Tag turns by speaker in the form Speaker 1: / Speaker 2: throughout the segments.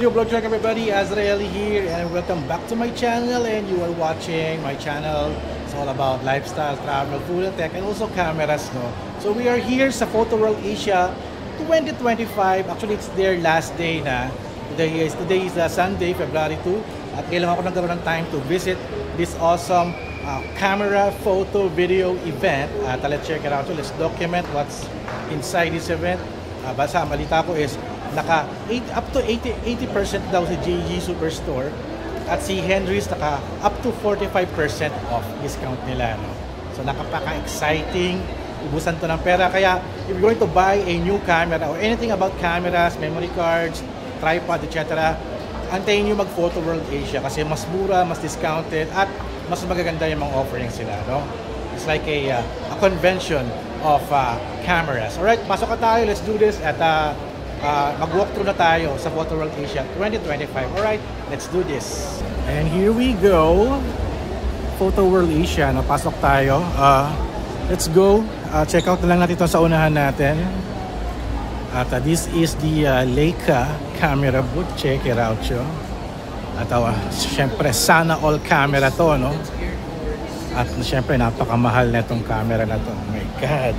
Speaker 1: you, Vlog Check everybody, Azraeli here, and welcome back to my channel. And you are watching my channel. It's all about lifestyle, travel, food, and tech, and also cameras, no? So we are here sa Photo World Asia 2025. Actually, it's their last day na. Today is Sunday, February 2. At kailan ako nagkaroon ng time to visit this awesome camera, photo, video event. Let's check it out. So let's document what's inside this event. Basta ang balita ko is up to 80% daw si JG Superstore at si Henry's up to 45% off discount nila, no? So napaka-exciting, ubusan to ng pera. Kaya if you're going to buy a new camera or anything about cameras, memory cards, tripod, etc., antayin nyo mag Photo World Asia kasi mas mura, mas discounted at mas magaganda yung mga offerings sila, no? It's like a convention of cameras. Alright, pasok ka tayo, let's do this at mag-walkthrough na tayo sa Photo World Asia 2025. Alright, let's do this. And here we go. Photo World Asia, napasok tayo. Let's go. Check out na lang natin ito sa unahan natin. At this is the Leica camera booth. Check it out, yo. At syempre, sana all camera to, no? At syempre, napakamahal na itong camera na to. Oh my God.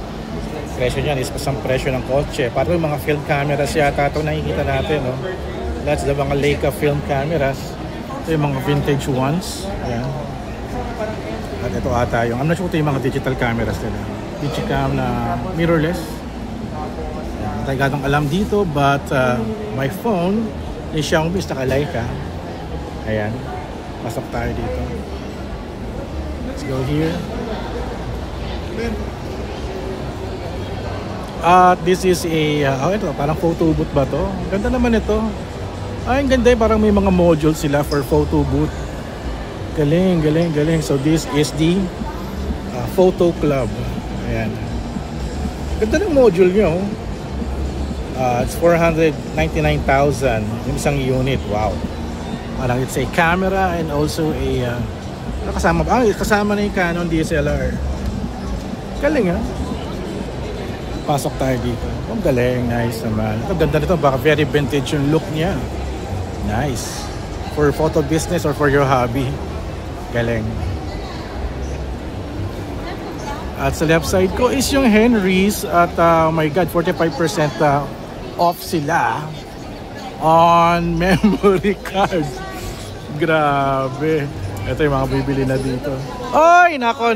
Speaker 1: Presyo niyan is kasang presyo ng kotse. Parang yung mga film cameras yata ito nakikita natin, no? That's the mga Leica film cameras. Ito yung mga vintage ones. Ayan. At ito ata yung, I'm not sure ito yung mga digital cameras nila. Digicam na mirrorless. Hindi gatong alam dito, but my phone yung Xiaomi is naka Leica. Ayan. Pasok tayo dito. Let's go here. This is a ito, parang photo booth ba to? Ganda naman ito. Ang ganda, parang may mga modules sila for photo booth. Galing, galing, galing. So this is the photo club. Ayan. Ganda ng module nyo. It's 499,000 yung isang unit. Wow. Parang it's a camera and also a kasama na yung Canon DSLR. Galing, ha? Pasok tayo dito. Ang galing, nice naman. Ito ganda nito, baka very vintage yung look niya. Nice. For photo business or for your hobby. Galing. At sa left side ko is yung Henry's at oh my God, 45% off sila on memory cards. Grabe. Ito yung mga bibili na dito. Oy, nako.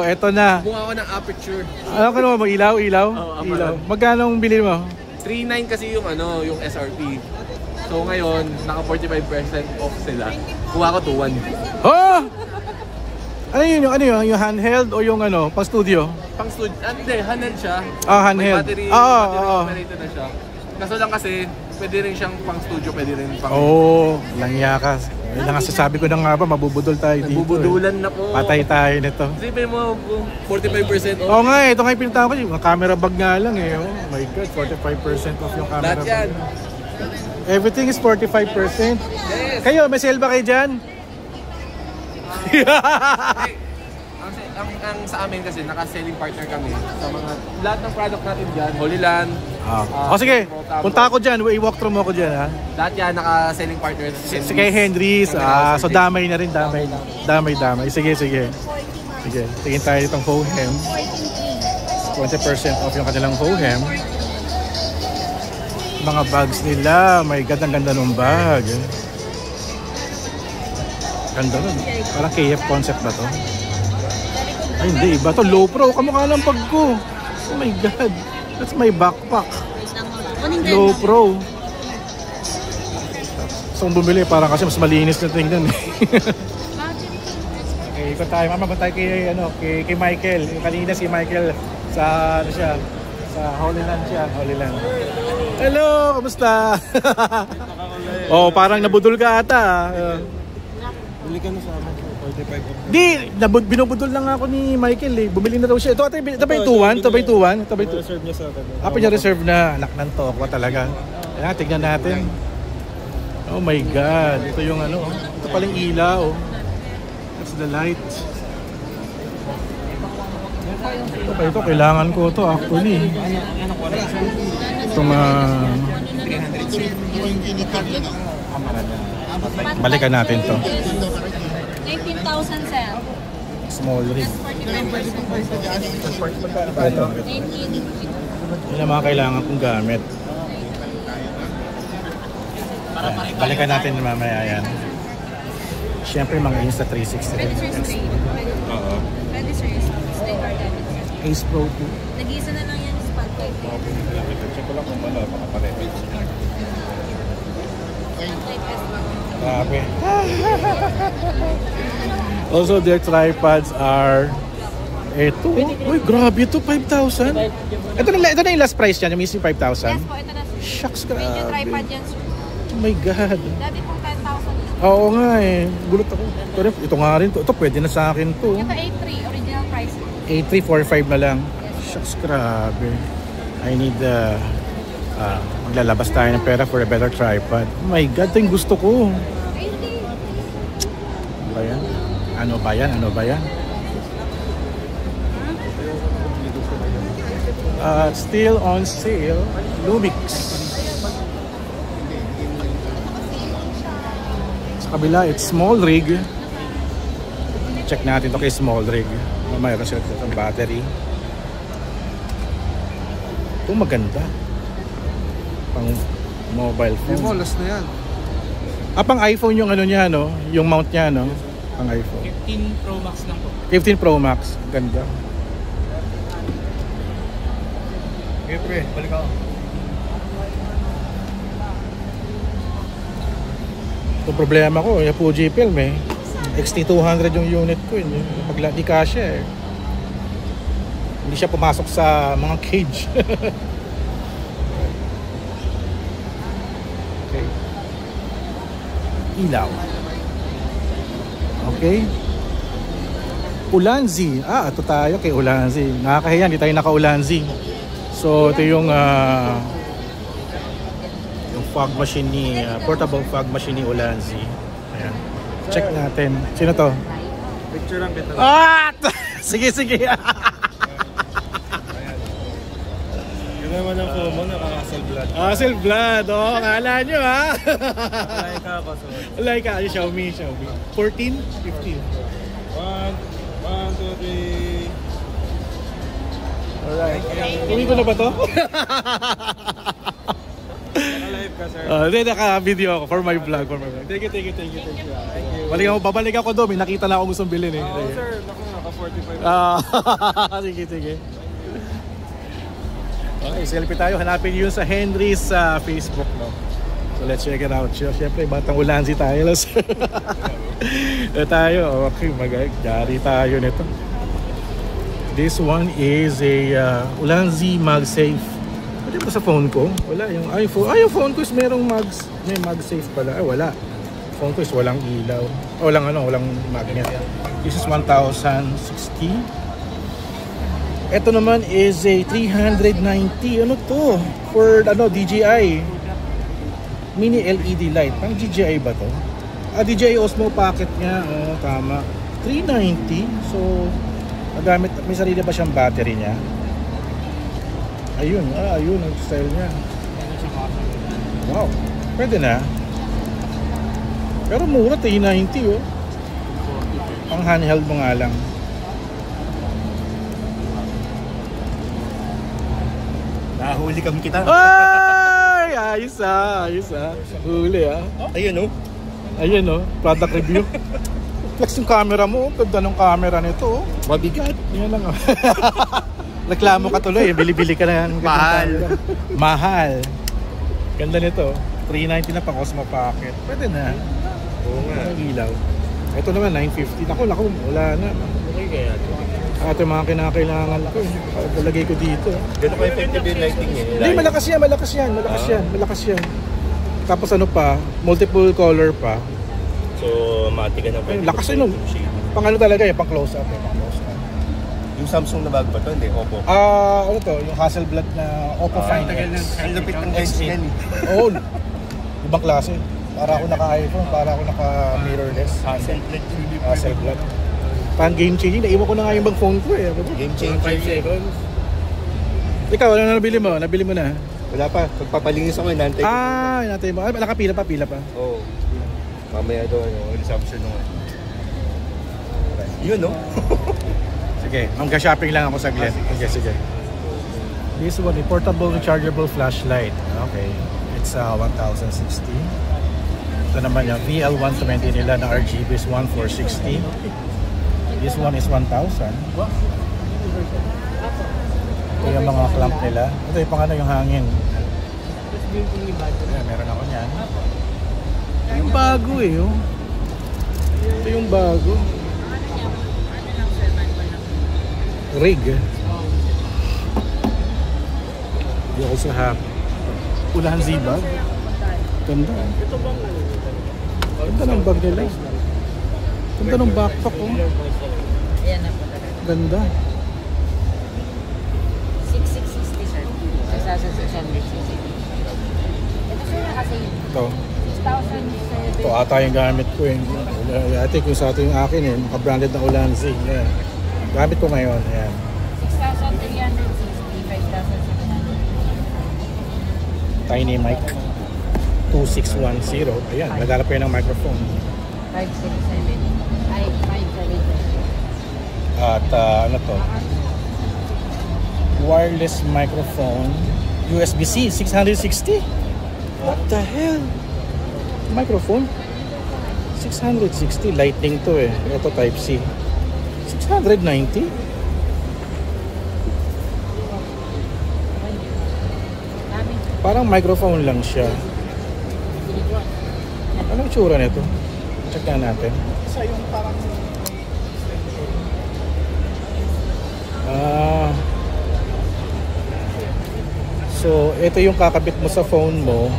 Speaker 1: Ito na.
Speaker 2: Buka ako ng aperture.
Speaker 1: Ano ka naman mo? Ilaw?
Speaker 2: Oh,
Speaker 1: ilaw. Magkano ang bili mo?
Speaker 2: 3.9 kasi yung yung SRP. So ngayon, naka 45% off sila. Kuha ko 2.1.
Speaker 1: Oh! Ano yun? Yung handheld o yung pang studio?
Speaker 2: Pang studio. Hindi, handheld siya.
Speaker 1: Handheld.
Speaker 2: May battery operated na siya. Kaso lang kasi, pwede rin siyang pang studio, pwede rin pang...
Speaker 1: Langya ka. Yung sasabi ko na nga ba, mabubudol tayo dito.
Speaker 2: Nabubudulan na po.
Speaker 1: Patay tayo nito.
Speaker 2: Isipin mo, 45% off.
Speaker 1: Oo nga, ito nga yung pinuntahan ko. Yung camera bag nga lang eh. Oh my God, 45% off yung camera bag.
Speaker 2: Lahat yan.
Speaker 1: Everything is 45%.
Speaker 2: Yes.
Speaker 1: Kayo, may sale ba kayo dyan?
Speaker 2: Ang sa amin kasi, naka-selling partner kami sa mga, lahat ng product natin dyan, Holy Land.
Speaker 1: Sige, punta ako dyan, i-walkthrough mo ako dyan, ha?
Speaker 2: Lahat yan, naka-selling partner.
Speaker 1: Si kay Henry's, so damay na rin, damay. Sige. Tingin tayo itong Hohem. 20% off yung kanilang Hohem. Mga bags nila, may ganda ng bag. Ganda nun. Parang KF concept na to. Ay hindi, iba to. Low pro, kamukha ng bag ko. Oh my God. That's my backpack. Low pro. So kung bumili, parang kasi mas malinis na tingnan. Okay, ikot tayo. Mama, tayo kay Michael. Kanina si Michael sa sa Holy Land siya. Holy Land. Hello, kamusta? Parang nabudol ka ata.
Speaker 2: Bili ka na sa amin. 45
Speaker 1: Di, binubudol lang ako ni Michael eh. Bumili na daw siya. Ito ba yung 2-1? Ito ba yung 2-1? Ito ba yung 2-1?
Speaker 2: Reserve niya sa akin.
Speaker 1: Pina-reserve na. Anak ng toko talaga. Ayan, tignan natin. Oh my God. Ito yung ito palang ilaw. That's the light. Ito, kailangan ko ito actually. Itong
Speaker 3: 300 sir.
Speaker 1: Balikan natin to.
Speaker 4: 19,000 sir.
Speaker 1: Small rig.
Speaker 4: Plus 45%.
Speaker 1: Ito.
Speaker 4: 19.
Speaker 1: Yun ang mga kailangan kong gamit. Ayan. Balikan natin mamaya yan. Siyempre mga Insta 360 rin.
Speaker 4: Pwede sir straight.
Speaker 1: Oo.
Speaker 4: Pwede sir straight or debit sir.
Speaker 1: Ace Pro 2.
Speaker 4: Nag-iisa na lang yan sa spotlight.
Speaker 1: Check ko lang kung ano, baka pare-page.
Speaker 4: Spotlight S ba?
Speaker 1: Grabe. Also, their tripods are ito. Uy, grabe ito, 5,000. Ito na yung last price niyan, yung missing 5,000.
Speaker 4: Yes po, ito na sir.
Speaker 1: Shucks,
Speaker 4: Medyo
Speaker 1: grabe.
Speaker 4: tripod yan sir.
Speaker 1: Oh my God.
Speaker 4: Dati pong 10,000.
Speaker 1: Oo nga eh. Gulot ako. Ito nga rin to. Ito pwede na sa akin to.
Speaker 4: Ito 8,300, original price.
Speaker 1: 8345 na lang. Shucks, grabe. I need maglalabas tayo ng pera for a better tripod. Oh my God, ito yung gusto ko.
Speaker 4: 80.
Speaker 1: Ano ba yan? Ano ba yan? Ano ba yan? Still on sale. Lumix. Sa kabila, it's small rig. Check natin ito kay small rig. Mayroon sila itong battery. Ito maganda. Pang mobile phone.
Speaker 2: Mo, last na yan.
Speaker 1: Pang iPhone yung ano niya, no? Yung mount niya, no? Pang iPhone.
Speaker 3: 15 Pro Max lang po.
Speaker 1: 15 Pro Max. Ganda.
Speaker 3: Okay pre, balik ako.
Speaker 1: Ito problema ko, yung Fujifilm eh. XT200 yung unit ko. Pag di kasya eh. Hindi siya pumasok sa mga cage. Okay. Ilaw. Okay. Ulanzi. Ito tayo kay Ulanzi. Nakakahiya, hindi tayo naka-Ulanzi. So, ito yung fog machine ni, portable fog machine ni Ulanzi. Ayan. Check natin. Sino to?
Speaker 2: Picture lang kita.
Speaker 1: Sige, sige.
Speaker 2: Yun naman ang phone mo, nakaka-cell blood.
Speaker 1: Hassel blood. Oo, kala nyo ha.
Speaker 2: Like ka ba?
Speaker 1: Like ka, Xiaomi. 14? 15?
Speaker 2: 1, 2, 3.
Speaker 1: Alright. Uwi ko na ba to?
Speaker 2: Naka-live ka, sir.
Speaker 1: Hindi, naka-video ako for my vlog. Thank you. Babalik ako doon. May nakita na ako gustong bilhin eh.
Speaker 2: Oo, sir. Naka-45.
Speaker 1: Sige. Okay, selfie tayo. Hanapin yun sa Henry's Facebook. No? So let's check it out. Siyempre, batang Ulanzi tayo. Tayo. Okay, mag-gari tayo nito. This one is a Ulanzi MagSafe. Pwede ba sa phone ko? Wala yung iPhone. Yung phone ko is merong may MagSafe pala. Wala. Phone ko is walang ilaw. Walang magnet. This is 1,060. Ito naman is a 390. Ano to? For DJI. Mini LED light. Pang DJI ba to? DJI Osmo Pocket niya. Tama. 390. So, may sarili pa siyang battery niya. Ayun ang style niya. Wow, pwede na. Pero mura, 390 oh. Pang handheld mo nga lang.
Speaker 3: Nahuli kami kita.
Speaker 1: Ay! Ayos ah. Huli ah.
Speaker 3: Ayun oh.
Speaker 1: Ayun oh, product review. Flex yung camera mo, ganda ng camera nito. Mabigat. Yan lang. Reklamo ka tuloy, bili-bili ka na. Mahal. Ganda nito. 390 na pang Osmo Pocket. Pwede na.
Speaker 2: Oo nga.
Speaker 1: Ang ilaw. Ito naman 950. Naku, wala na.
Speaker 2: Okay kaya.
Speaker 1: Ito yung mga kinakailangan ko. Palagay ko dito.
Speaker 3: Ganito ka effective yung lighting eh.
Speaker 1: Hindi, malakas yan. Tapos ano pa, multiple color pa.
Speaker 3: So, mati ka na ba?
Speaker 1: Lakas yun. Pang ano talaga pang close up.
Speaker 3: Yung Samsung na bago ba ito? Hindi, Oppo.
Speaker 1: Ano to? Yung Hasselblad na Oppo Find X.
Speaker 3: Ang lapit ng S10.
Speaker 1: Oo. Ibang klase. Para ako naka-iPhone, para ako naka-mirrorless. Hasselblad. Pan game changing. Naiwan ko na nga yung phone ko eh.
Speaker 3: Game changer.
Speaker 2: 5 seconds.
Speaker 1: Ikaw, ano nabili mo? Nabili mo na?
Speaker 3: Wala pa. Pagpapalinis ako, inantay ko.
Speaker 1: Hinatay mo. Nakapila pa, pila pa.
Speaker 3: Oo. Mamaya doon, resumption nung yun, no?
Speaker 1: Sige, magka-shopping lang ako saglit. Sige. This one, a portable rechargeable flashlight. Okay. It's 1,060. Ito naman yung VL120 nila na RGB is 1,460. This one is 1,000. Ito yung mga clamp nila. Ito yung pang yung hangin. Ayan, meron ako niyan. Ito yung bago eh. Oh. Ito yung bago. Rig. You also have Ulahan Z-bag. Ganda. Ganda ng bag nila. Ganda ng backpack oh.
Speaker 4: Ayan na po.
Speaker 1: Ganda.
Speaker 4: 6,660 sir. 6,660. Ito sir kasi
Speaker 1: Ito.
Speaker 4: 6,007.
Speaker 1: Ito ata yung gamit ko eh. I think yung sa atin yung akin eh. Naka-branded na Ulahan Z. Yeah. Gamit ko ngayon. Ayan.
Speaker 4: 6,360. 5,700.
Speaker 1: Tiny mic. 2610. Ayan. Naglalap kayo ng microphone.
Speaker 4: 567. Ay, 570.
Speaker 1: At ano to? Wireless microphone. USB-C 660. What the hell? Microphone? 660. Lightning to eh. Ito Type-C. 690. Parang microphone lang siya. Anong itsura nito? Check na natin. Isa yung parang so, ito yung kakabit mo sa phone mo.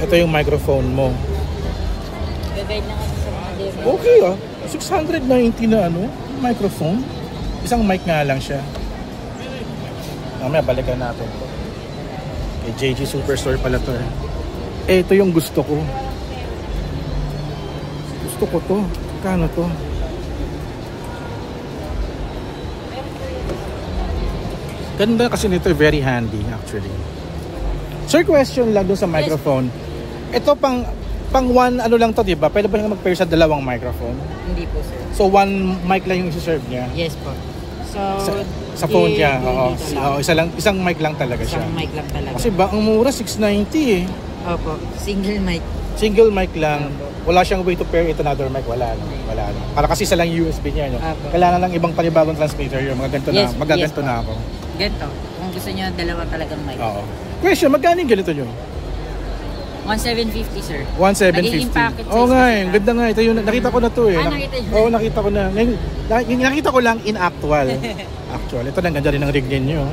Speaker 1: Ito yung microphone mo.
Speaker 4: Gagayad na kasi sa mga demo.
Speaker 1: Okay 690 na microphone. Isang mic nga lang siya. Mamaya balikan natin to. Kay JG Superstore pala to eh. Ito yung gusto ko. Gusto ko to. Kano to? Ganda kasi nito, very handy actually. Sir, question lang dun sa microphone. Ito pang one lang to, di ba? Pwede ba nga mag-pair sa dalawang microphone?
Speaker 4: Hindi po sir.
Speaker 1: So one mic lang yung isi-serve niya?
Speaker 4: Yes po. So,
Speaker 1: sa phone niya, isang mic lang talaga siya.
Speaker 4: Isang mic lang talaga.
Speaker 1: Kasi ba, ang mura, 690 eh.
Speaker 4: Opo, single mic.
Speaker 1: Single mic lang. Wala siyang way to pair it another mic. Wala. Para kasi isa lang USB niya. No? Kailangan lang ibang panibagong transmitter yun. Magaganto na ako.
Speaker 4: Ganito. Kung gusto nyo, dalawa talagang mic.
Speaker 1: Oo. Question, magkano yung ganito nyo?
Speaker 4: 1,750 sir.
Speaker 1: 1,750. Oo nga eh. Ganda nga. Ito yung, nakita ko na to eh.
Speaker 4: Nakita nyo?
Speaker 1: Oo, nakita ko na. Nakita ko lang in actual. Actual. Ito na, ganda rin ng rig ninyo.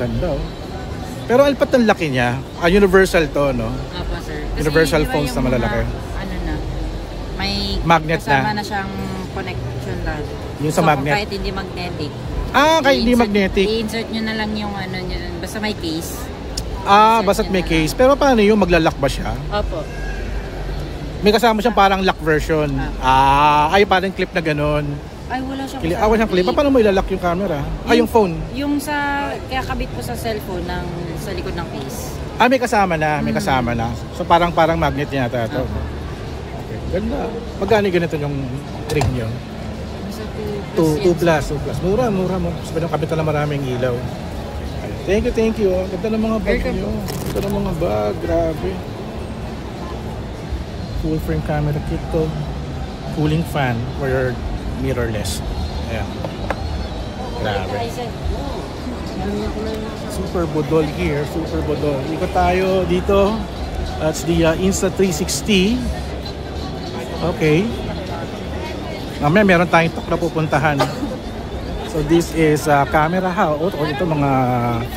Speaker 1: Ganda oh. Pero alpat ng laki niya. Universal to, no?
Speaker 4: Opo sir. Kasi
Speaker 1: Universal
Speaker 4: diba
Speaker 1: phones na malalaki.
Speaker 4: Ano na, may
Speaker 1: magnet
Speaker 4: kasama
Speaker 1: na.
Speaker 4: na siyang connection lang.
Speaker 1: Yung sa
Speaker 4: so,
Speaker 1: magnet.
Speaker 4: kahit hindi magnetic.
Speaker 1: Kahit hindi magnetic.
Speaker 4: I-insert nyo na lang yung ano nyo. Basta may case.
Speaker 1: Basta't may case. Pero paano yung maglalak ba siya?
Speaker 4: Opo.
Speaker 1: May kasama siyang parang lock version. Ay parang clip na ganun.
Speaker 4: Ay, wala siyang
Speaker 1: Wala siyang clip. Paano mo ilalak yung camera? Yung phone?
Speaker 4: Yung sa, kaya kabit po sa cellphone sa likod ng case.
Speaker 1: May kasama na. May kasama na. So parang magnet niya yata ito. Okay. Ganda. Magkano ganito yung rig nyo?
Speaker 4: Basta
Speaker 1: 2 plus. Mura. Sabi ng kapitan na maraming ilaw. Thank you. Ganda ng mga bag nyo. Ganda ng mga bag. Grabe. Full frame camera kit to. Cooling fan for your mirrorless. Ayan. Grabe. Super budol here. Super budol. Ikot tayo dito. That's the Insta360. Okay. Mamaya meron tayong talk na pupuntahan. So this is camera house. Ito mga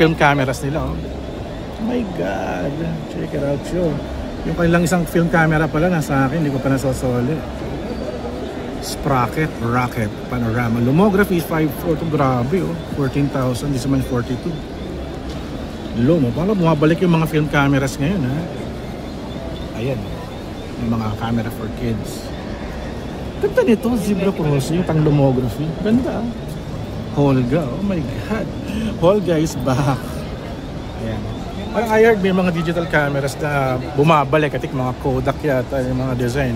Speaker 1: film cameras nila. Oh my God. Check it out yun. Yung kanilang isang film camera pala nasa akin. Hindi ko pa nasosoli. Sprocket, Rocket, Panorama. Lumography is 542. Grabe 14,000. This man 42. Lumo. Parang bumabalik yung mga film cameras ngayon ha. Ayan. Yung mga camera for kids. Ganda nito. Zebra Cross. Yung pang lumography. Ganda. Holga. Oh my God. Holga is back. Ayan. Parang I heard may mga digital cameras na bumabalik. Katik mga Kodak yata yung mga design.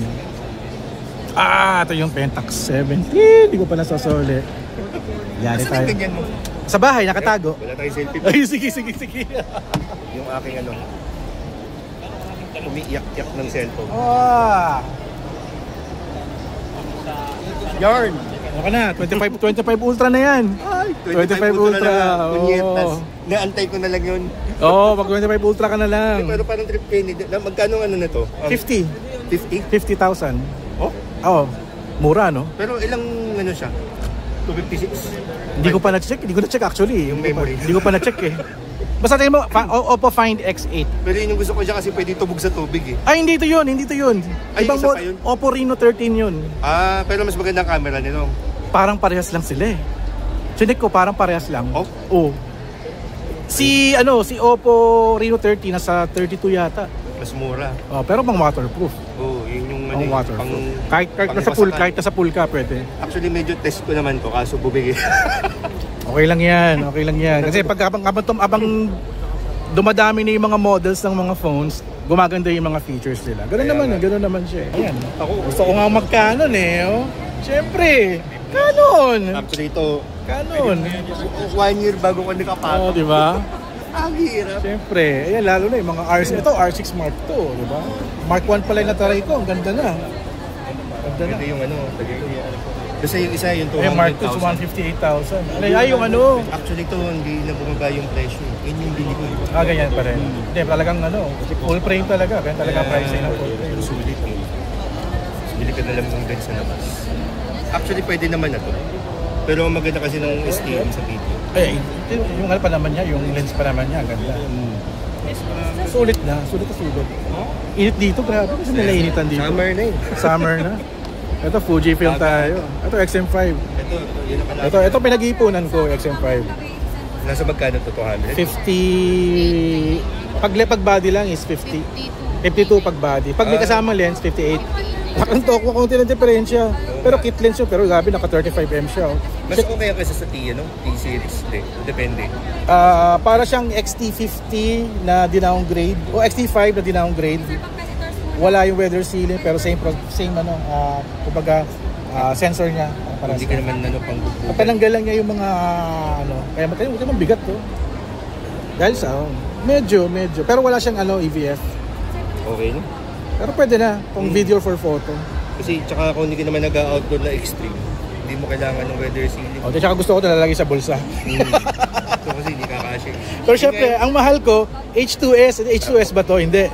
Speaker 1: Ito yung Pentax 17. Hindi ko pa nasasoli. Yari
Speaker 3: Saan
Speaker 1: tayo.
Speaker 3: yung ganyan mo?
Speaker 1: Sa bahay, nakatago.
Speaker 3: Wala tayong selfie.
Speaker 1: Ay, sige.
Speaker 3: Yung aking ano, umiiyak-iyak ng cellphone.
Speaker 1: Yarn. Ano ka na? 25 Ultra na yan.
Speaker 3: Ay,
Speaker 1: 25 Ultra.
Speaker 3: Punyetas. Naantay ko na lang yun.
Speaker 1: Mag 25 Ultra ka na lang.
Speaker 3: Pero parang trip kayo. Magkano ano na to?
Speaker 1: 50.
Speaker 3: 50?
Speaker 1: 50,000.
Speaker 3: Oh?
Speaker 1: Oo. Mura, no?
Speaker 3: Pero ilang ano siya? 256?
Speaker 1: Hindi ko pa na-check. Hindi ko na-check actually.
Speaker 3: Yung memory.
Speaker 1: Hindi ko pa na-check eh. Basta tingin mo, Oppo Find X8.
Speaker 3: Pero yun yung gusto ko siya kasi pwede tubog sa tubig eh.
Speaker 1: Ay, hindi to yun.
Speaker 3: Ay,
Speaker 1: Ibang
Speaker 3: isa pa yun?
Speaker 1: Oppo Reno 13 yun.
Speaker 3: Pero mas magandang camera nito.
Speaker 1: Parang parehas lang sila eh. Chinik ko, parang parehas lang.
Speaker 3: Oh?
Speaker 1: Oo. Si Oppo Reno 13 nasa 32 yata.
Speaker 3: Mas mura.
Speaker 1: Pero pang waterproof.
Speaker 3: Oo, yun yung
Speaker 1: Pang
Speaker 3: ano
Speaker 1: waterproof. Kahit nasa pool ka, pwede.
Speaker 3: Actually, medyo test ko naman to kaso bubig eh.
Speaker 1: Okay lang yan. Kasi pag abang dumadami na yung mga models ng mga phones, gumaganda yung mga features nila. Ganun naman siya. Ayan. Gusto ko nga mag-Canon eh. Oh. Siyempre, Canon.
Speaker 3: Actually, ito,
Speaker 1: Canon.
Speaker 3: 1 year bago ko nakapasok.
Speaker 1: Di ba?
Speaker 3: Ang hirap.
Speaker 1: Siyempre, ayan, lalo na yung mga R6 Mark II, di ba? Mark 1 pala yung nataray ko, ang ganda na.
Speaker 3: Ito yung ano, kasi yung isa yung 200,000.
Speaker 1: Mark II, 158,000. Ay, yung ano.
Speaker 3: Actually, ito hindi na bumaba yung presyo. Yun yung bili ko.
Speaker 1: Ganyan pa rin. Hindi, talagang full frame talaga. Kaya talaga pricing ng full frame.
Speaker 3: Sulit eh. Bili ka na lang ng ganyan sa labas. Actually, pwede naman na to. Pero ang maganda kasi ng STM sa video.
Speaker 1: Yung pa naman niya, yung lens pa naman niya, ganda. Sulit na sulit. Init dito, grabe. Kasi nalainitan dito. Summer na. Ito, Fujifilm tayo. Ito, XM5. Ito, pinag-iipunan ko, XM5.
Speaker 3: Nasa magkano to? 200?
Speaker 1: 50... Pag body lang is 50. 52 pag body. Pag may kasamang lens, 58. Nakantok mo konti ng diferensya. Pero kit lens yun. Pero gabi, naka 35mm siya.
Speaker 3: Mas okay kasi sa T, no? T-series. Depende.
Speaker 1: Para siyang XT50 na dinowngrade. O XT5 na dinowngrade. Wala yung weather sealing pero same kumbaga sensor niya para
Speaker 3: hindi ka naman pang bubugan.
Speaker 1: Pananggal lang niya yung mga kaya ito yung bigat to. Dahil sa medyo pero wala siyang EVF.
Speaker 3: Okay no?
Speaker 1: Pero pwede na kung video for photo.
Speaker 3: Kasi tsaka kung hindi ka naman nag-outdoor na extreme, hindi mo kailangan ng weather sealing.
Speaker 1: Tsaka gusto ko nalalagay sa bulsa.
Speaker 3: So kasi hindi kakasya.
Speaker 1: Pero syempre, ang mahal ko H2S ba to? Hindi.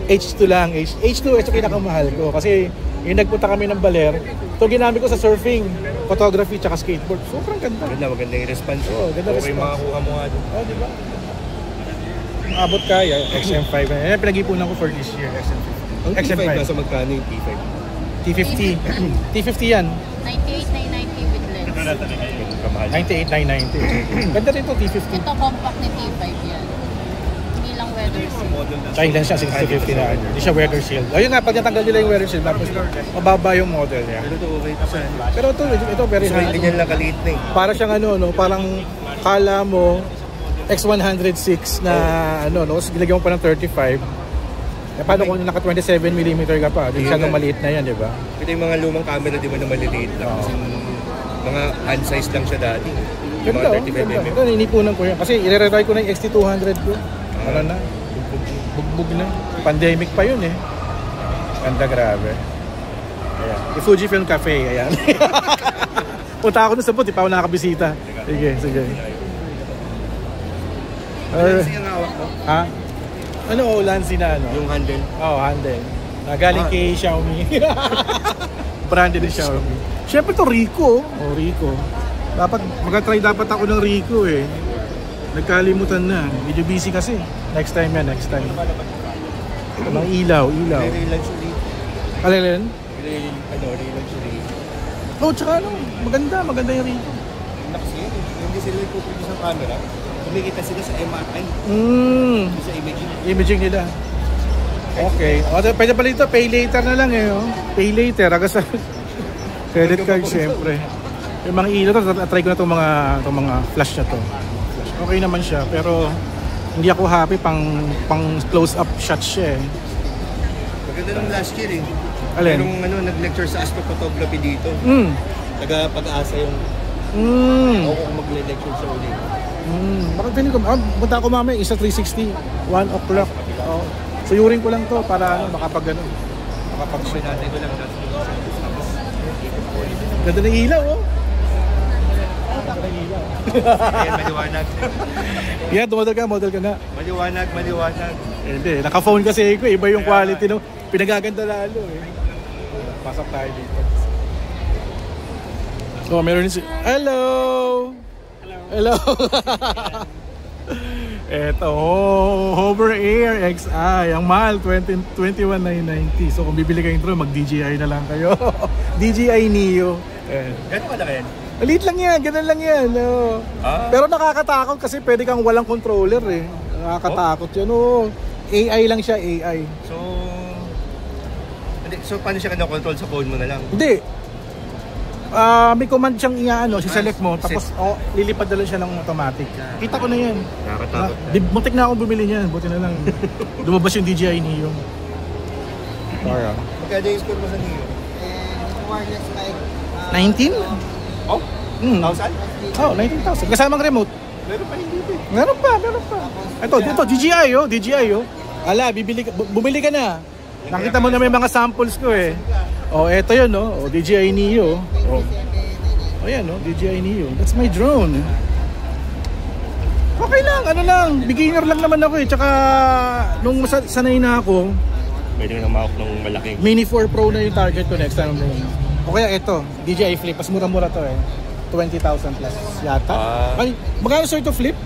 Speaker 1: H2 lang. H2S yung pinakamahal ko. Kasi yung nagpunta kami ng Baler, ito ginamit ko sa surfing, photography, tsaka skateboard. Sobrang ganda.
Speaker 3: Maganda yung response.
Speaker 1: Ganda
Speaker 3: okay,
Speaker 1: response.
Speaker 3: makakuha mo nga doon.
Speaker 1: Diba? Abot kaya, XM5. Yan, pinag-ipunan ko for this year, XM5.
Speaker 3: Ang
Speaker 1: XM5.
Speaker 3: T5 nasa magkano yung T5?
Speaker 1: T50. T50 yan.
Speaker 4: 98,990 with lens.
Speaker 3: Kamahal.
Speaker 1: 98,990. Ganda rin to, T50.
Speaker 4: Ito compact ni T5 yan. Hindi lang weather seal.
Speaker 1: Tsaka yung lens siya, 6050 na. Hindi siya weather shield. Ayun nga, pag natanggal nila yung weather shield, tapos mababa yung model niya.
Speaker 3: Pero ito okay pa saan.
Speaker 1: Pero ito very
Speaker 3: So,
Speaker 1: high.
Speaker 3: ganyan lang kaliit na eh.
Speaker 1: Para siyang parang kala mo X106 na gilagyan mo pa ng 35. Paano kung naka 27mm ka pa? Di masyadong maliit na yan, di ba?
Speaker 3: Ito yung mga lumang camera, di ba na maliliit lang. Kasi mga hand size lang siya dati. Yung
Speaker 1: Ganda,
Speaker 3: mga 35mm.
Speaker 1: Ito, inipunan ko yan. Kasi i-retry ko na yung XT200 ko. Na? Bugbog na. Pandemic pa yun eh. Ganda, grabe. Ayan. Yung Fujifilm Cafe, ayan. Punta ako dun sa di pa ako nakakabisita. Sige.
Speaker 3: Lancy ang hawak mo?
Speaker 1: Ha? Lancy na
Speaker 3: Yung handle?
Speaker 1: handle. Galing kay Xiaomi. Branded ni Xiaomi. Siyempre to Ricoh. Ricoh. Mag-try dapat ako ng Ricoh eh. Nagkalimutan na. Medyo busy kasi. Next time. Mga ilaw.
Speaker 3: Very luxury.
Speaker 1: Alin?
Speaker 3: Very luxury.
Speaker 1: Tsaka maganda yung Ricoh.
Speaker 3: Kasi hindi sila ipuproduce ng camera. Kumikita sila sa MRI. Sa imaging.
Speaker 1: Imaging nila. Okay. Pwede pala ito. Pay later na lang eh. Pay later. Sa credit card syempre. Yung mga ilaw, try ko na itong mga flash na to. Okay naman siya. Pero Hindi ako happy pang close up shots siya eh.
Speaker 3: Maganda nung last year eh.
Speaker 1: Alin?
Speaker 3: Merong nag-lecture sa astrophotography dito. Taga-Pag-asa yung ako kung mag-lecture sa uli.
Speaker 1: Bakit feeling ko, punta ako mamaya, isa 360, 1 o'clock. Oh. Suyurin ko lang to para makapag
Speaker 3: Kapag natin ko lang
Speaker 1: Ganda ng ilaw, oh.
Speaker 3: Ayan, maliwanag.
Speaker 1: Yeah, model ka nga.
Speaker 3: Maliwanag.
Speaker 1: Hindi, naka-phone kasi ko, iba yung quality, no? Pinagaganda lalo, eh. Pasok tayo dito. So, meron si... Hello! Hello! Eto, Hover Air XI. Ang mahal, 21,990. So, kung bibili kayong drone, mag-DJI na lang kayo. DJI Neo.
Speaker 3: Gano'n ka na kayan?
Speaker 1: Maliit lang yan, ganun lang yan. No? Pero nakakatakot kasi pwede kang walang controller eh. Nakakatakot yun. Oh. AI lang siya, AI.
Speaker 3: So paano siya control sa phone mo na lang?
Speaker 1: Hindi. May command siyang si-select mo, tapos lilipad na lang siya ng automatic. Kita ko na yan.
Speaker 3: Nakakatakot.
Speaker 1: Muntik na akong bumili niyan, buti na lang. Lumabas yung DJI Neo.
Speaker 3: Magkano yung score mo sa Neo?
Speaker 5: Wireless like
Speaker 1: 19?
Speaker 3: Oh? 1,000?
Speaker 1: Oh, 19,000. Kasamang remote.
Speaker 3: Meron pa hindi eh.
Speaker 1: Meron pa. Ito, DJI oh. Ala, bumili ka na. Nakita mo na may mga samples ko eh. Oh, eto yun oh. DJI Neo. Oh, yan oh, DJI Neo. That's my drone. Okay lang, beginner lang naman ako eh. Tsaka, nung sanay na ako,
Speaker 3: Pwede na mahawak ng malaking.
Speaker 1: Mini 4 Pro na yung target ko next time. O kaya ito, DJI Flip. Mas mura-mura to eh. 20,000 plus yata. Ay, magkano sir ito Flip?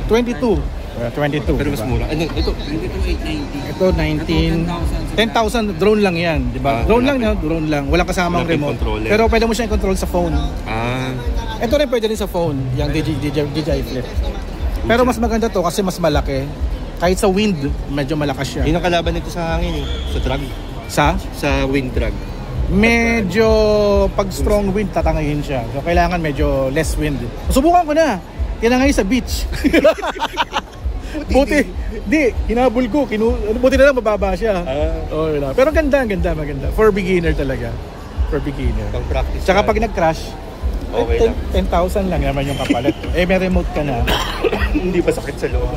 Speaker 2: 22.
Speaker 1: 22. 22.
Speaker 3: Pero mas
Speaker 1: diba?
Speaker 3: mura. Ano, ito?
Speaker 2: 22,890.
Speaker 1: Ito 19. 10,000 drone lang yan, di ba? Drone lang. Walang kasamang
Speaker 3: Walang
Speaker 1: remote.
Speaker 3: controller.
Speaker 1: Pero pwede mo siya i-control sa phone.
Speaker 3: Ah.
Speaker 1: Ito rin pwede rin sa phone, yung DJI Flip. Pero mas maganda to kasi mas malaki. Kahit sa wind, medyo malakas siya.
Speaker 3: Yun ang kalaban nito sa hangin eh. Sa drag. Sa wind drag.
Speaker 1: Medyo pag strong wind tatangayin siya. So kailangan medyo less wind. Subukan ko na. Tinangay sa beach. Buti, hinabol ko. Buti na lang mababa siya. Oh, pero maganda. For beginner talaga. For beginner.
Speaker 3: Pang practice.
Speaker 1: Tsaka pag nag-crash,
Speaker 3: okay
Speaker 1: 10,000 lang naman yung kapalit. May remote ka na.
Speaker 3: Hindi pa sakit sa loob.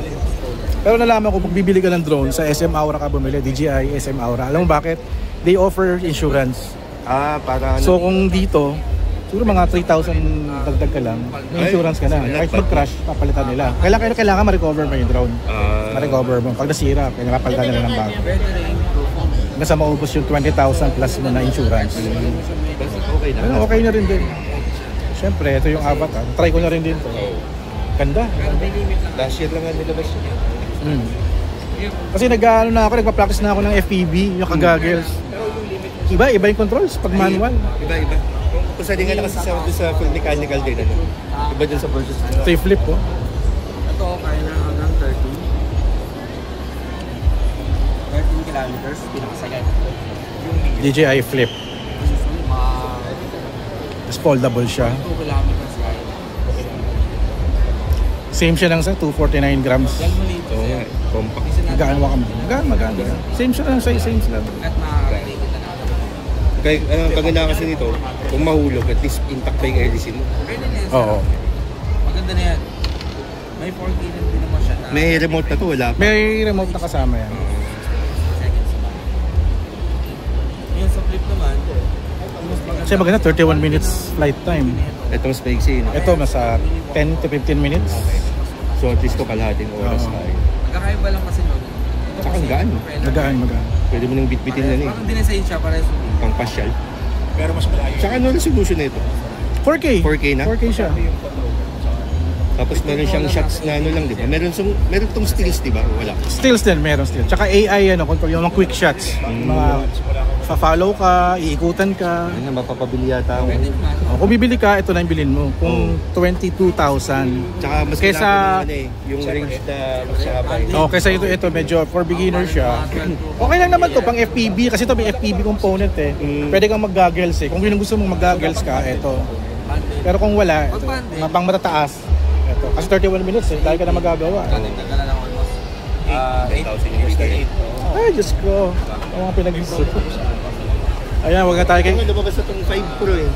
Speaker 1: Pero nalaman ko, pag bibili ka ng drone, sa SM Aura ka bumili, DJI SM Aura. Alam mo bakit? They offer insurance.
Speaker 3: Para
Speaker 1: So kung dito, siguro mga 3,000 dagdag ka lang, may insurance ka na. Kahit mag-crash, papalitan nila. Kailangan ma-recover mo yung drone. Ma-recover mo. Pag nasira, kailangan papalitan nila ng bago. Nasa maubos yung 20,000 plus mo na insurance.
Speaker 3: okay na.
Speaker 1: Pero okay na rin din. Siyempre, ito yung Avatar. Try ko na rin din to. Ganda.
Speaker 3: Last year lang nga nilabas siya.
Speaker 1: Kasi nagpa-practice na ako ng FPV, yung kagagels. Iba yung controls pag manual.
Speaker 3: Iba. Kung sali nga na kasi sa full mechanical din. Iba dun sa versus.
Speaker 1: Ito yung Flip po.
Speaker 2: Ito, kaya na hanggang 13 kilometers, pinakasagad.
Speaker 1: DJI Flip. Tapos foldable siya.
Speaker 2: 2 kilometers kaya.
Speaker 1: Same siya lang sa 249 grams.
Speaker 2: Yan mo dito.
Speaker 3: Oo nga, compact.
Speaker 1: Magaan. Same siya lang, same lang.
Speaker 2: At makakarating kita na.
Speaker 3: Kaya ang kaganda kasi nito, kung mahulog, at least intact pa yung hélice mo.
Speaker 2: Pwede na yan.
Speaker 1: Oo.
Speaker 2: Maganda na yan. May 4K din naman siya na.
Speaker 3: May remote na to, wala pa.
Speaker 1: May remote na kasama yan.
Speaker 2: Seconds naman. Yung sa Flip naman,
Speaker 1: Kasi maganda, 31 minutes flight time.
Speaker 3: Itong space no?
Speaker 1: Ito, nasa 10 to 15 minutes.
Speaker 3: So at least to kalahating oras
Speaker 1: Oo.
Speaker 3: tayo.
Speaker 2: magkakaiba lang kasi nun.
Speaker 3: Tsaka ang gaan.
Speaker 1: Magaan.
Speaker 3: Pwede mo nang bitbitin na
Speaker 2: Parang dinesign siya para sa
Speaker 3: pang pasyal.
Speaker 1: Pero mas malayo.
Speaker 3: Tsaka ano resolution na ito?
Speaker 1: 4K.
Speaker 3: 4K na?
Speaker 1: 4K siya.
Speaker 3: Tapos meron siyang shots na ano lang, di ba? Meron tong stills, di ba? Wala.
Speaker 1: Stills din, meron still. Tsaka AI, control yung mga quick shots. Mga fa-follow ka, iikutan ka.
Speaker 3: Ano, mapapabili yata ako.
Speaker 2: pwede naman.
Speaker 1: Kung bibili ka, ito na yung bilhin mo. Kung 22,000.
Speaker 3: Tsaka mas
Speaker 1: Kesa-
Speaker 3: yung range na magsakabay.
Speaker 1: Kaysa ito medyo for beginner siya. Okay lang naman to pang FPV kasi ito may FPV component eh. Pwede kang mag-goggles eh. Kung yun ang gusto mong mag-goggles ka, ito. Pero kung wala, ito, pang matataas, Ito. Kasi 31 minutes eh. Dahil ka na magagawa.
Speaker 2: Nagdala lang almost
Speaker 3: 8,000 yung bigay.
Speaker 1: Ay, Diyos ko. Ang mga pinag-isip. Ayan, wag na tayo kay...
Speaker 3: Lumabas na itong 5 Pro eh.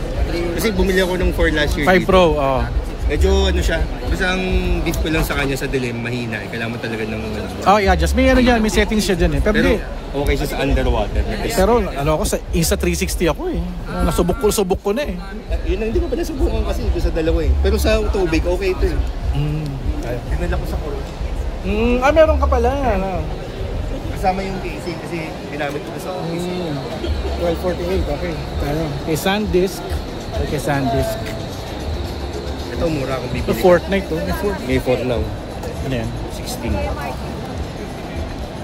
Speaker 3: Kasi bumili ako ng 4 last year
Speaker 1: 5 Pro, oh.
Speaker 3: Medyo ano siya, basta ang gift ko lang sa kanya sa dilim, mahina eh. Kailangan mo talaga ng...
Speaker 1: Oh, yeah, just may ano dyan, may settings siya dyan eh. Pero,
Speaker 3: Pero
Speaker 1: di,
Speaker 3: okay siya sa underwater.
Speaker 1: pero ano ako, sa Insta360 ako eh. Nasubok ko na eh.
Speaker 3: Yun ang hindi ko pa nasubukan kasi doon sa dalawa eh. Pero sa tubig, okay ito eh. Tinala ko sa Coro.
Speaker 1: Meron ka pala. Ano?
Speaker 3: Kasama yung casing kasi ginamit ko sa office.
Speaker 1: 1248, okay. Ano? Kay SanDisk. Kay SanDisk.
Speaker 3: Ito, mura akong
Speaker 1: Ito
Speaker 3: bibili.
Speaker 1: Fortnite to. May Fortnite.
Speaker 3: May 4 lang.
Speaker 1: Ano yan?
Speaker 3: 16.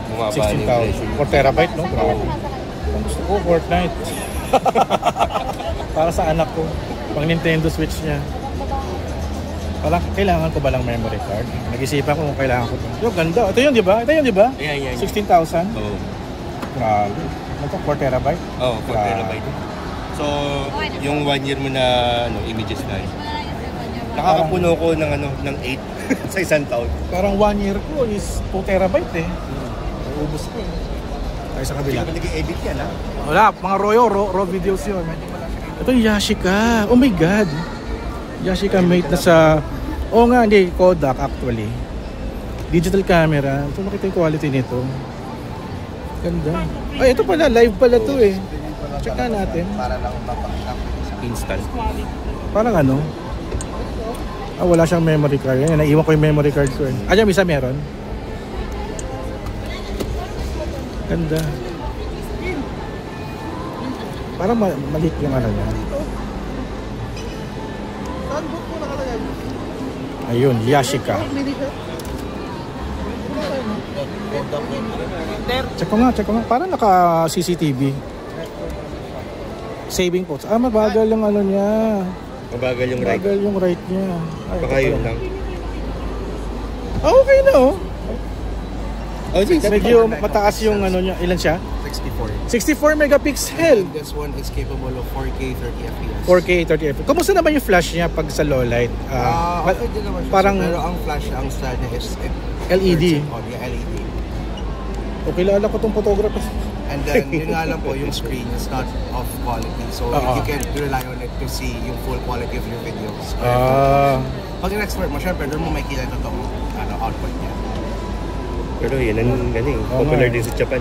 Speaker 3: Mga
Speaker 1: 16,000. 4 terabyte, no? Grabe. Ang gusto ko, Fortnite. Para sa anak ko. Pang Nintendo Switch niya. Parang kailangan ko ba lang memory card? Nag-isipan ko kung kailangan ko ba. Yung ganda. Ito yun, di ba? Ito yun, di ba?
Speaker 3: Yan.
Speaker 1: 16,000?
Speaker 3: Oo.
Speaker 1: Grabe. Ito, 4 terabyte?
Speaker 3: Oo, 4 terabyte. So, yung 1 year mo na images na nakakapuno ko ng ng 8 sa isang taon.
Speaker 1: Parang 1 year ko is 2 terabyte eh. Ubus ko eh. Tayo sa kabila.
Speaker 3: Hindi ka nag-edit yan ha?
Speaker 1: Wala, mga raw videos yun. Ito yung Yashica. Oh my God. Yashica mate na sa... Oo nga, hindi. Kodak actually. Digital camera. Ito makita yung quality nito. Ganda. Ay, ito pala. Live pala to eh. Check na natin.
Speaker 5: Para lang mapakita ko.
Speaker 3: Instant.
Speaker 1: Parang ano? Wala siyang memory card. Yan, naiwan ko yung memory card ko eh. Yung isa meron. Ganda. Parang maliit yung ano niya. Ayun, Yashica. Check ko nga. Parang naka CCTV. Saving posts. Mabagal yung ano niya.
Speaker 3: Mabagal yung right.
Speaker 1: Mabagal yung right niya. Ay,
Speaker 3: Baka yun lang.
Speaker 1: Okay na oh.
Speaker 3: Oh,
Speaker 1: Medyo mataas yung ano niya. Ilan siya?
Speaker 5: 64.
Speaker 1: 64 megapixel.
Speaker 5: This one is capable of 4K 30 FPS.
Speaker 1: 4K 30 fps. Kumusta naman yung flash niya pag sa low light?
Speaker 5: Okay din naman siya.
Speaker 1: Parang
Speaker 5: Pero ang flash, ang style niya is
Speaker 1: LED.
Speaker 5: Oh, yeah, LED.
Speaker 1: Okay, kilala ko tong photographer.
Speaker 5: And then, yun nga lang po, yung screen is not of quality. So, you can rely on it to see yung full quality of your videos. Pag in-expert mo, syempre, doon mo makikita yung totoong output niya.
Speaker 3: Pero yan ang popular din sa Japan.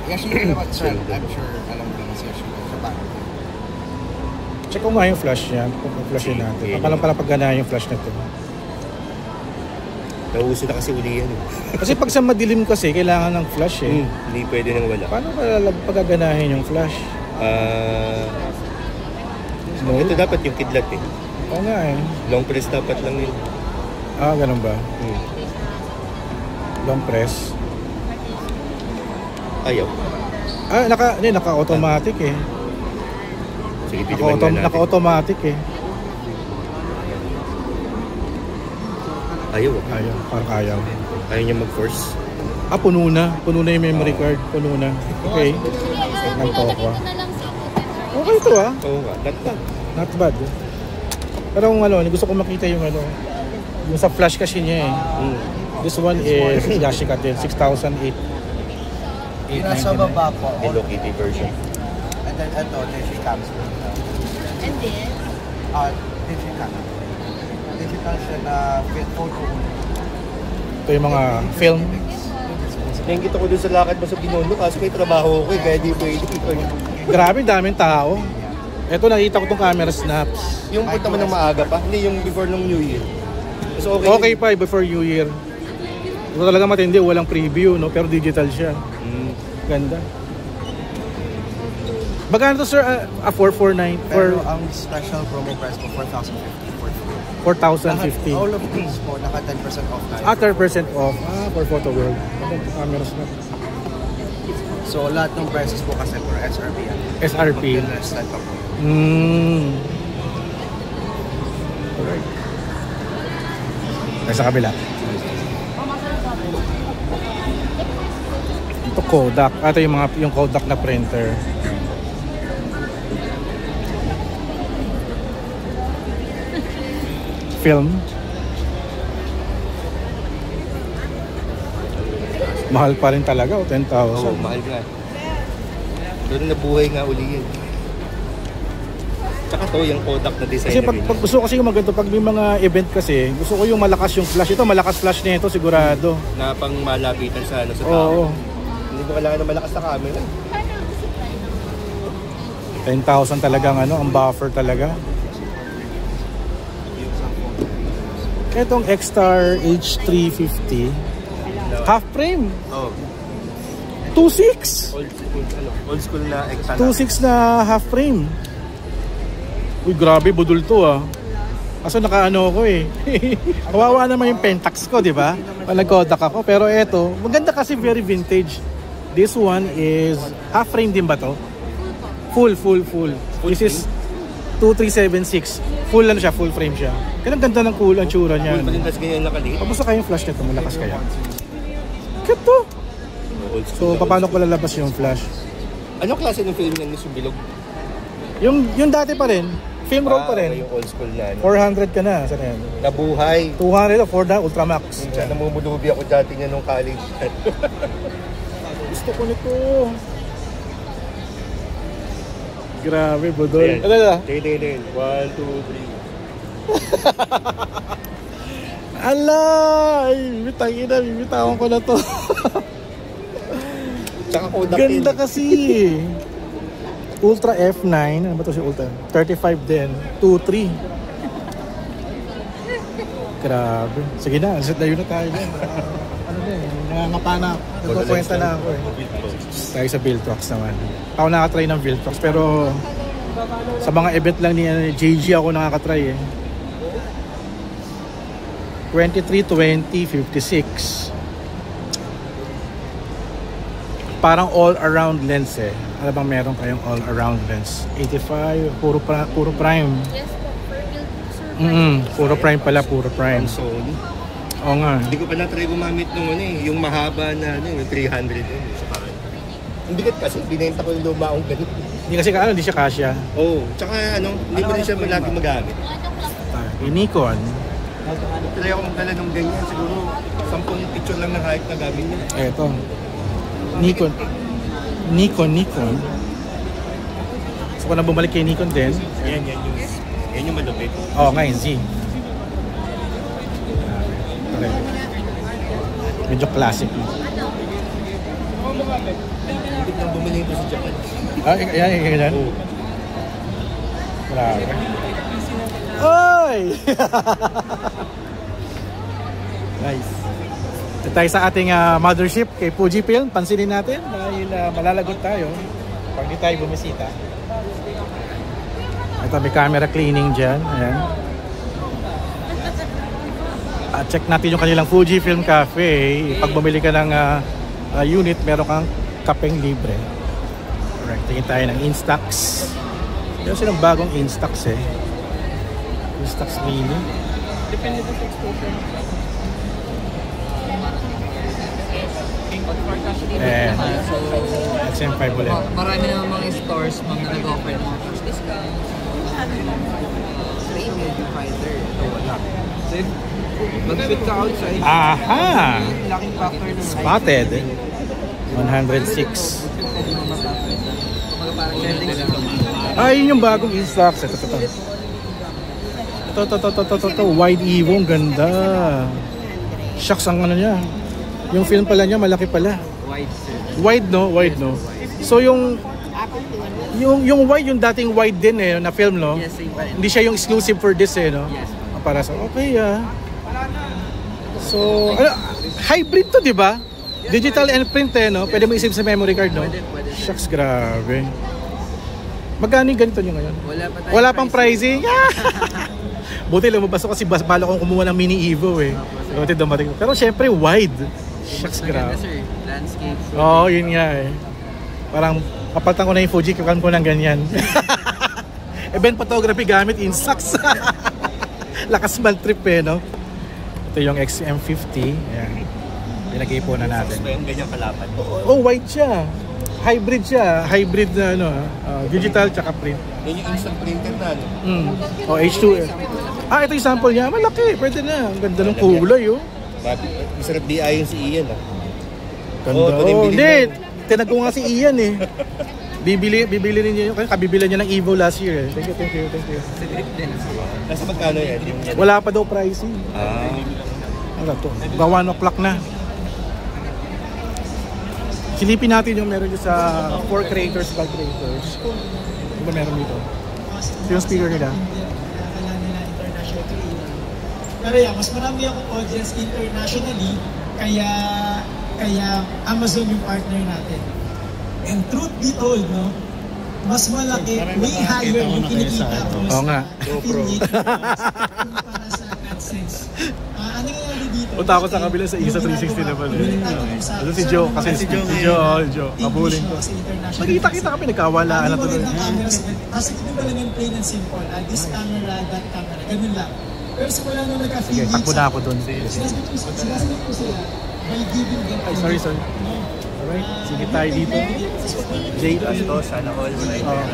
Speaker 5: Yashica naman, sir, I'm sure alam din si Yashica sa Japan.
Speaker 1: Check ko nga yung flash niya. Flashin natin. Papalang pala paggana yung flash na to.
Speaker 3: Nauuso na kasi uli yan.
Speaker 1: Kasi pag sa madilim kasi, kailangan ng flash eh.
Speaker 3: Hindi pwede nang wala.
Speaker 1: Paano pagaganahin yung flash?
Speaker 3: Ito dapat yung kidlat eh.
Speaker 1: Oo nga eh.
Speaker 3: Long press dapat lang yun.
Speaker 1: Ganun ba? Long press.
Speaker 3: Ayaw.
Speaker 1: Naka-automatic eh.
Speaker 3: Sige, pilihan na natin.
Speaker 1: Naka-automatic eh.
Speaker 3: Ayaw.
Speaker 1: Parang ayaw.
Speaker 3: Ayaw niya mag-force.
Speaker 1: Puno na. Puno na yung memory card. Puno na. Okay. Tignan ko ako. Okay ito
Speaker 3: Oo nga,
Speaker 1: Not bad. Pero kung gusto ko makita yung yung sa flash kasi niya eh. This one is Yashica din, 6,00008.
Speaker 5: Yung nasa baba po.
Speaker 3: Hello Kitty version.
Speaker 5: And then, ito, digital.
Speaker 4: And then?
Speaker 5: Digital. Digital siya na photo.
Speaker 1: Ito yung mga film.
Speaker 3: Nangingit ako dun sa lakad mo sa Binondo kasi may trabaho ko kaya di pwede.
Speaker 1: Grabe, daming tao. Ito, nakita ko tong camera snaps.
Speaker 3: Yung punta mo ng maaga pa, hindi yung before ng New Year. So
Speaker 1: Okay pa before New Year. Ito talaga matindi, walang preview, no? Pero digital siya. Ganda. Magkano to, sir? 449?
Speaker 5: Pero ang special promo price po, 4,050 for free.
Speaker 1: 4,050.
Speaker 5: All of these po, naka 10% off tayo.
Speaker 1: 10% off. For Photo World. Maganda camera snap.
Speaker 5: So, lahat ng prices po kasi for SRP yan.
Speaker 1: SRP.
Speaker 5: Less than pa po.
Speaker 1: Alright. Sa kabila. Ito Kodak. Ito yung Kodak na printer. Film. Mahal pa rin talaga, 10,000.
Speaker 3: Oo, mahal nga. Pero nabuhay nga uli yun. Tsaka to, yung Kodak na design
Speaker 1: Kasi pag gusto ko kasi yung maganda, pag may mga event kasi, gusto ko yung malakas yung flash. Ito, malakas flash na ito, sigurado.
Speaker 3: na pang malapitan sa tao.
Speaker 1: Oo.
Speaker 3: Hindi mo kailangan na malakas na camera.
Speaker 1: 10,000 talagang ang buffer talaga. Itong X-Star H350, half frame,
Speaker 3: Oh.
Speaker 1: 2.6.
Speaker 3: Old school na X.
Speaker 1: 2.6 na half frame. Uy, grabe, budol to ah. Kaso nakaano ko eh. Kawawa naman yung Pentax ko, di ba? Nag-Kodak ako. Pero eto, maganda kasi, very vintage. This one is half frame din ba to? Full. This is 2376. Full siya, full frame siya. Kaya ang ganda ng cool, ang tsura niya.
Speaker 3: Tapos ganyan nakaliit.
Speaker 1: Kamusta kayong flash nito? Malakas kaya? Cute to! So, paano ko lalabas yung flash?
Speaker 3: Anong klase ng film yan, Mr. Bilog?
Speaker 1: Yung dati pa rin, film roll pa rin.
Speaker 3: Yung old school na.
Speaker 1: 400 ka na. Saan yan?
Speaker 3: Nabuhay.
Speaker 1: 200 o 4 na, Ultramax.
Speaker 3: Namumulubi ako dati niya nung college.
Speaker 1: Gusto ko nito. Grabe, budol. Ano?
Speaker 3: Din. 1, 2, 3.
Speaker 1: Ala! Ay, bibitawan ko na to.
Speaker 3: Tsaka Kodak
Speaker 1: Ganda
Speaker 3: din.
Speaker 1: kasi. Ultra F9. Ano ba ito si Ultra? 35 din. 2.3. Grabe. Sige na, layo na tayo din. Ano din, nangangapa na. Nagkukwenta na ako eh. Tayo sa Viltrox naman. Ako nakatry ng Viltrox pero sa mga event lang ni JG ako nakakatry eh. 23-20-56. Parang all-around lens eh. Ano bang meron kayong all-around lens? 85, puro prime.
Speaker 4: Yes po, for Viltrox.
Speaker 1: Puro prime pala, puro prime.
Speaker 3: Ang Sony.
Speaker 1: Oo nga.
Speaker 3: Hindi ko pa na-try gumamit nung yung mahaba na yung 300 yun. Ang bigat kasi, binenta ko yung luma akong ganito.
Speaker 1: Hindi kasi hindi siya kasya.
Speaker 3: Oo. Tsaka hindi mo rin siya lagi magamit.
Speaker 1: Yung Nikon,
Speaker 3: Try ako magdala ng ganyan. Siguro 10 picture lang na kahit na gamit niya.
Speaker 1: eto. Nikon. So kung na bumalik kay Nikon din.
Speaker 3: Yan yung malupit.
Speaker 1: Oo, ngayon Z. Medyo classic.
Speaker 3: Hindi nang bumili ito sa Japan.
Speaker 1: Yan. Grabe. Oy! Nice. Ito tayo sa ating mothership kay Fujifilm. Pansinin natin dahil malalagot tayo pag di tayo bumisita. Ito may camera cleaning dyan. Ayan. Check natin yung kanilang Fujifilm Cafe. Pag bumili ka ng unit, meron kang kapeng libre. Alright, tingin tayo ng Instax. Meron silang bagong Instax eh. Instax Mini.
Speaker 2: Depende po sa exposure.
Speaker 1: So, XM5 ulit.
Speaker 6: Marami naman mga stores mga nag-offer ng mga first discount. Medium fighter. Ito wala. Then, mag-fit ka outside.
Speaker 1: Aha!
Speaker 6: Laking factor ng
Speaker 1: Spotted. 106. Ay, yun yung bagong Instax. Ito. Wide Evo. Ang ganda. Shucks ang ano niya. Yung film pala niya, malaki pala. Wide, no? So, yung wide, yung dating wide din eh, na film, no?
Speaker 6: Yes, same pa rin.
Speaker 1: Hindi siya yung exclusive for this eh, no?
Speaker 6: Yes.
Speaker 1: Para sa, okay So, hybrid to, di ba? Digital and print eh, no? Pwede mo isip sa memory card, no?
Speaker 6: Pwede.
Speaker 1: Shucks, grabe. Magkano yung ganito nyo ngayon?
Speaker 6: Wala
Speaker 1: Pang pricing. Buti lumabas ako kasi bala kong kumuha ng mini Evo eh. Buti dumating. Pero syempre wide. Shucks, grabe.
Speaker 6: Sir, landscape.
Speaker 1: Oo, yun nga eh. Parang kapalitan ko na yung Fuji, kakan ko ng ganyan. Event photography gamit Instax. Lakas man trip eh, no? Ito yung XM50. Ayan. Pinag-i po na natin.
Speaker 3: Yung ganyan kalapan.
Speaker 1: Oh, wide siya. Hybrid siya. Hybrid na digital tsaka print.
Speaker 3: Yan yung instant printer na
Speaker 1: H2. Ito yung sample niya. Malaki. Pwede na. Ang ganda ng kulay, oh.
Speaker 3: Masarap di ayon si Ian
Speaker 1: Ganda.
Speaker 3: Oo,
Speaker 1: Oh, hindi. Tinag ko nga si Ian eh. Bibili rin niya yun. Kaya kabibili niya ng Evo last year eh. Thank you.
Speaker 3: Nasa magkano yan?
Speaker 1: Wala pa daw pricing. Wala to. 1 o'clock na. Silipin natin yung meron dito sa for creators, bag creators. Ano ba meron dito? Ito yung speaker nila.
Speaker 7: Pero yeah, mas marami akong audience internationally, kaya Amazon yung partner natin. And truth be told, no, mas malaki, way higher yung kinikita ko sa affiliate para sa AdSense. Ano nangyari dito?
Speaker 1: Punta ako sa kabila sa isa 360 naman eh. Ano si Joe, kasi si Joe, kabulin ko. Magkita-kita kami, nagkawalaan na tuloy.
Speaker 7: Kasi kung ba lang yung plain and simple, this camera, that camera, ganun lang. Pero simula nung nag-affiliate
Speaker 1: Sige, takbo na ako doon.
Speaker 7: sinasagot ko sila by giving them
Speaker 1: Ay, sorry. Alright, sige tayo dito. JP.
Speaker 3: Sana all.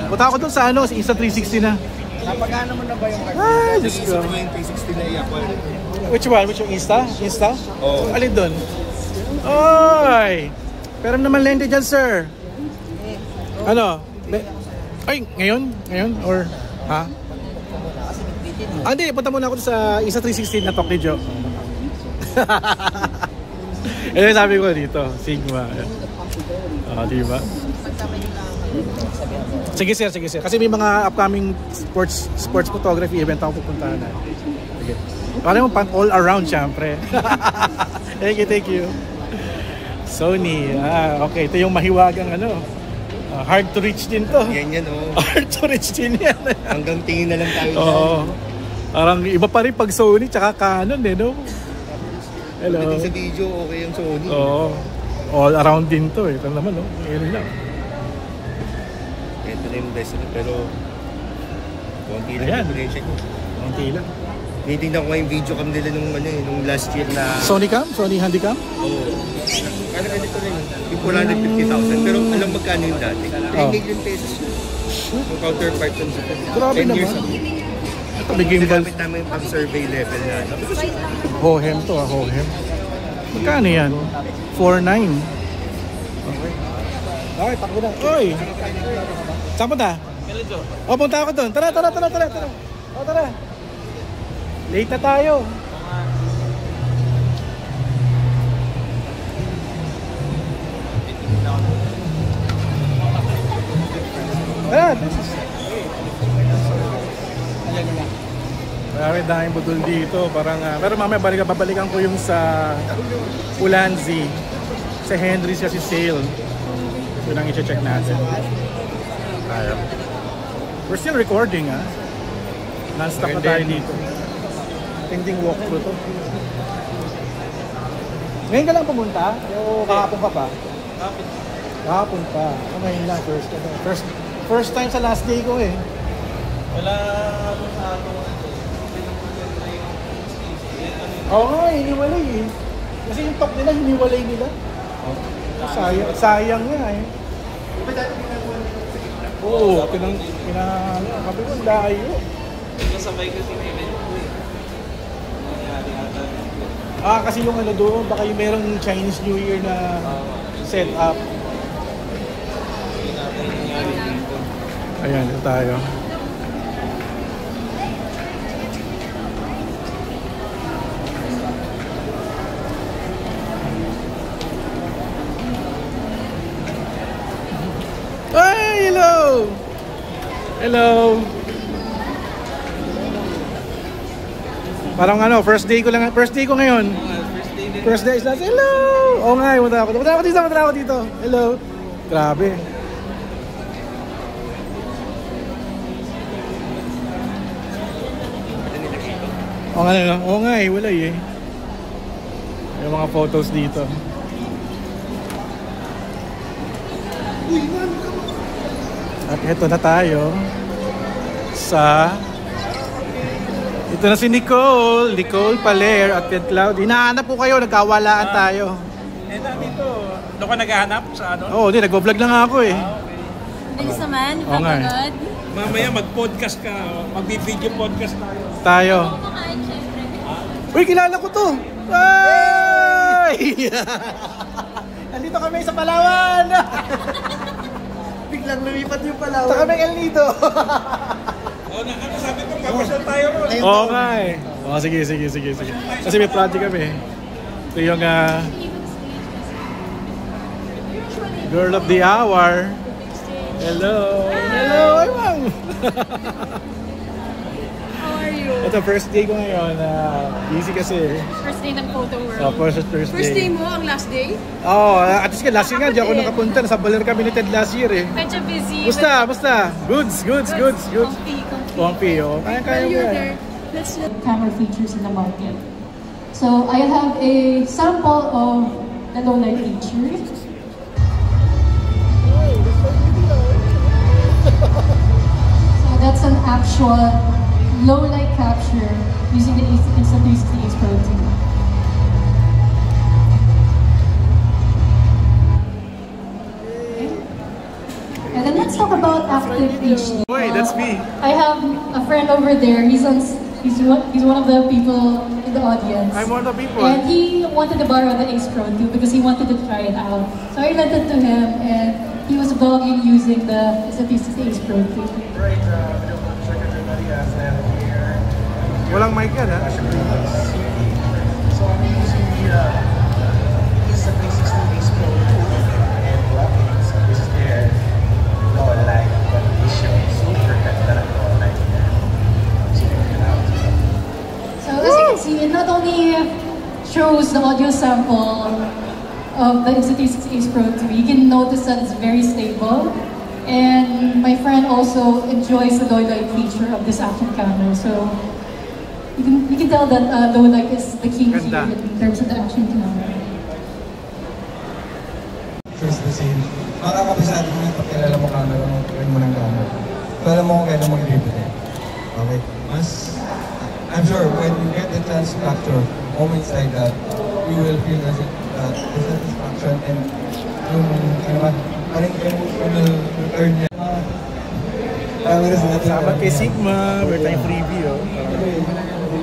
Speaker 1: Punta ako doon sa ano, sa isa 360 na.
Speaker 5: Napagana mo na ba yung
Speaker 1: Ay, Diyos ko.
Speaker 3: Isa ko yung 360 na i-acquire.
Speaker 1: Which one? Which yung Insta? Insta?
Speaker 3: Oo.
Speaker 1: Alin doon? Oy! Pero naman lente dyan, sir. Ano? Ay, ngayon? Ngayon? Or, ha? Hindi, punta muna ako sa isa 360 na talk ni Joe. Ito yung sabi ko dito, Sigma. Diba? Sige sir. Kasi may mga upcoming sports photography event ako pupuntahan na. Sige. Parang pang all around syempre. Thank you. Sony. Okay, ito yung mahiwagang ano. Hard to reach din to.
Speaker 3: Yan oh.
Speaker 1: Hard to reach din yan.
Speaker 3: Hanggang tingin na lang tayo.
Speaker 1: Oo. Parang iba pa rin pag Sony tsaka Canon eh, no? Hello.
Speaker 3: Pagdating sa video, okay yung Sony.
Speaker 1: Oo. All around din to eh. Ito naman, no? Ngayon lang.
Speaker 3: Ito na yung best pero konti lang
Speaker 1: Ayan.
Speaker 3: yung differential ko.
Speaker 1: Konti lang.
Speaker 3: Tinitingnan ko nga yung video cam nila nung last year na...
Speaker 1: Sony cam? Sony Handycam?
Speaker 3: Oo. Kala ganito rin. Yung 450,000. Pero alam magkano yung dati? 3 million pesos yun. Yung counterpart yun sa
Speaker 1: Grabe
Speaker 3: 10 years
Speaker 1: naman.
Speaker 3: ago.
Speaker 1: Ito, may gimbal.
Speaker 3: Nagamit namin yung pang-survey level na.
Speaker 1: Hohem to Hohem. Magkano yan? 4.9. Okay, takbo na. Oy! Saan punta? O, punta ako doon. Tara. O, tara. Late na tayo. Marami daming budol dito. Parang, pero mamaya babalikan ko yung sa Ulanzi. Sa Henry's kasi sale. Yun ang i-check natin. We're still recording Non-stop na tayo dito. Tinding walkthrough to. Ngayon ka lang pumunta? O kahapon ka pa? Kahapon pa. Ngayon lang, first time sa last day ko eh.
Speaker 2: Wala sa ano.
Speaker 1: Oo nga, hiniwalay eh. Kasi yung top nila, hiniwalay nila. Sayang nga eh. Oo, kabi ko, layo.
Speaker 2: Kasabay kasi ng event ko eh.
Speaker 1: Kasi yung ano doon, baka yung merong Chinese New Year na set up. Ayan, ito tayo. Ay, hello! Hello! Parang first day ko ngayon. First day is last. Hello! Oo nga, punta ako dito. Hello! Grabe. Oo nga wala eh. Yung mga photos dito. At eto na tayo sa... Ito na si Nicole Paler at Ted Cloud. Hinahanap po kayo, nagkawalaan tayo.
Speaker 8: Dito, doon ka naghahanap sa ano?
Speaker 1: Oo, nagvo-vlog lang ako eh.
Speaker 4: Bilis naman,
Speaker 1: Oo nga eh.
Speaker 4: papagod.
Speaker 8: Mamaya mag-podcast ka, mag-video podcast tayo.
Speaker 1: Tayo.
Speaker 4: Kumakain syempre.
Speaker 1: Uy, kilala ko to! Ay! Nandito nandito kami sa Palawan!
Speaker 5: Biglang lumipat yung Palawan.
Speaker 1: Sa kami El Nido.
Speaker 8: Sabi ko, papasyal tayo ron.
Speaker 1: Oo nga eh. Oh, sige. Kasi may project kami. Ito yung girl of the hour. Hello! Hello! Ay, ma'am!
Speaker 9: How are you?
Speaker 1: Ito, first day ko ngayon. Busy kasi.
Speaker 9: First day ng photo world.
Speaker 1: Oh, first day.
Speaker 9: First day mo, ang last day?
Speaker 1: Oh, at least last year nga, di ako nakapunta. Nasa Baler kami ni Ted last year eh.
Speaker 9: Medyo busy.
Speaker 1: Basta? Goods. Comfy, oh. Kaya mo yan.
Speaker 10: Camera features in the market. So I have a sample of the low-light feature. So that's an actual low-light capture using the Insta360 Pro 2. And then let's talk about Active HD.
Speaker 1: Wait, that's me.
Speaker 10: I have a friend over there. He's one of the people in the audience.
Speaker 1: I'm one of the people.
Speaker 10: And he wanted to borrow the Ace Pro 2 because he wanted to try it out. So I lent it to him, and he was vlogging using the Ace Pro 2.
Speaker 1: Right, check everybody else here. Walang mic yan, ha? So I'm using the Insta360 Ace Pro 2 and vlogging. So this is their low light condition. Super ganda ng low light niya.
Speaker 10: So as you can see, it not only shows the audio sample of the Insta360 Ace Pro 2, you can notice that it's very stable. And my friend also enjoys the low light feature of this action camera. So you can tell that low light is the key here in terms of the action camera.
Speaker 11: First the same. Makakabisado mo yung pagkilala mo camera mo, tuwin mo ng camera. So alam mo kung kailan mo ibibigay. Okay? I'm sure when you get the chance to capture moments like that, you will feel the satisfaction and yung parang will earn niya.
Speaker 1: Salamat kay Sigma, we're tayong freebie, oh.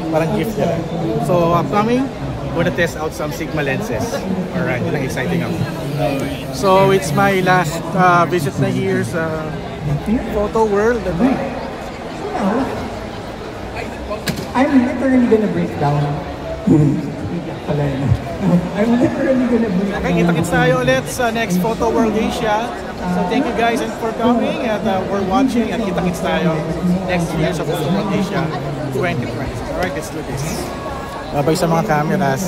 Speaker 1: Parang gift nila. So upcoming, we're gonna test out some Sigma lenses. Alright, yun ang exciting ako. So it's my last visit na here sa Photo World.
Speaker 11: I'm literally gonna break down. I'm literally gonna break down.
Speaker 1: Okay, kita-kits tayo ulit sa next Photo World Asia. So thank you guys for coming at for watching, at kita-kits tayo next year sa Photo World Asia 2020. Alright, let's do this. Babay sa mga cameras.